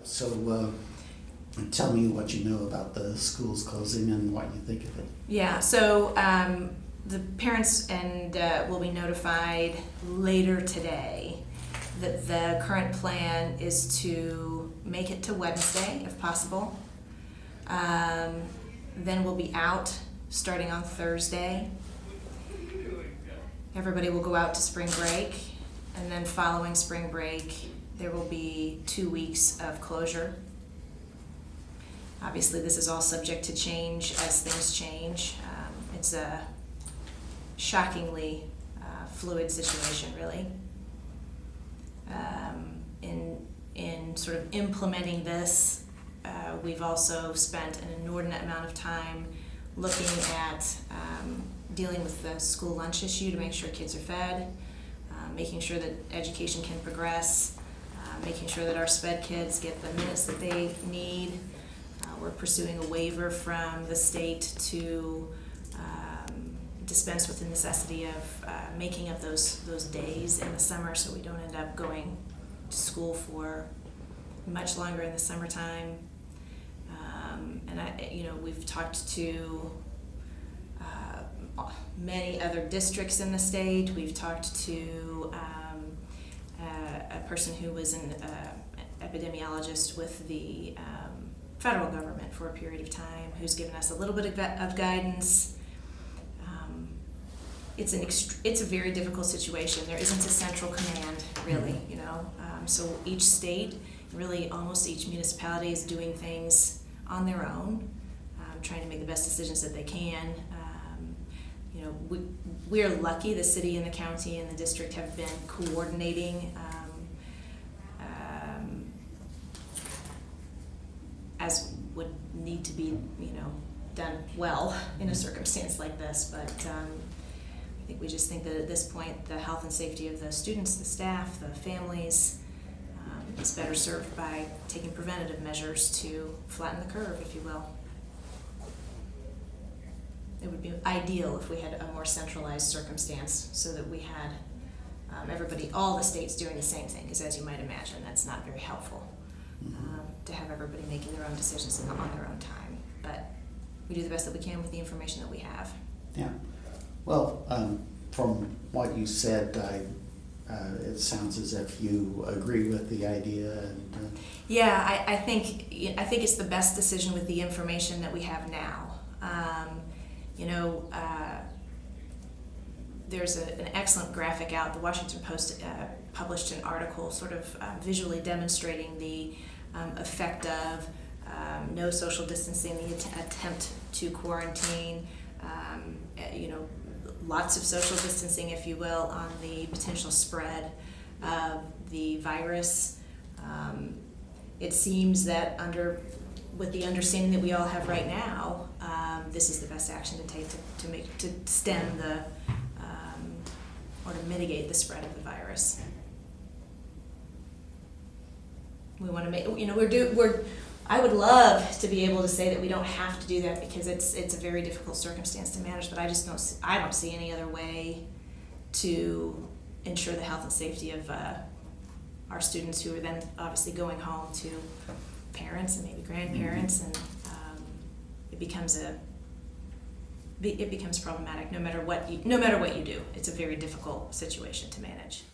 So tell me what you know about the schools closing and what you think of it. Yeah, so the parents will be notified later today that the current plan is to make it to Wednesday, if possible. Then we'll be out starting on Thursday. Everybody will go out to spring break, and then following spring break, there will be 2 weeks of closure. Obviously, this is all subject to change as things change. It's a shockingly fluid situation, really. In sort of implementing this, we've also spent an inordinate amount of time looking at dealing with the school lunch issue to make sure kids are fed, making sure that education can progress, making sure that our SPED kids get the minutes that they need. We're pursuing a waiver from the state to dispense with the necessity of making up those days in the summer, so we don't end up going to school for much longer in the summertime. We've talked to many other districts in the state. We've talked to a person who was an epidemiologist with the federal government for a period of time, who's given us a little bit of guidance. It's a very difficult situation. There isn't a central command, really, so each state, really almost each municipality is doing things on their own, trying to make the best decisions that they can. We are lucky. The city and the county and the district have been coordinating as would need to be, done well in a circumstance like this. But I think we just think that at this point, the health and safety of the students, the staff, the families is better served by taking preventative measures to flatten the curve, if you will. It would be ideal if we had a more centralized circumstance so that we had all the states doing the same thing, because as you might imagine, that's not very helpful to have everybody making their own decisions on their own time. But we do the best that we can with the information that we have. Yeah. Well, from what you said, it sounds as if you agree with the idea. And yeah, I think it's the best decision with the information that we have now. There's an excellent graphic out. The Washington Post published an article sort of visually demonstrating the effect of no social distancing, the attempt to quarantine, lots of social distancing, if you will, on the potential spread of the virus. It seems that with the understanding that we all have right now, this is the best action to take to stem or to mitigate the spread of the virus. We want to make, I would love to be able to say that we don't have to do that, because it's a very difficult circumstance to manage, but I don't see any other way to ensure the health and safety of our students, who are then obviously going home to parents and maybe grandparents, and it becomes problematic no matter what you do. It's a very difficult situation to manage.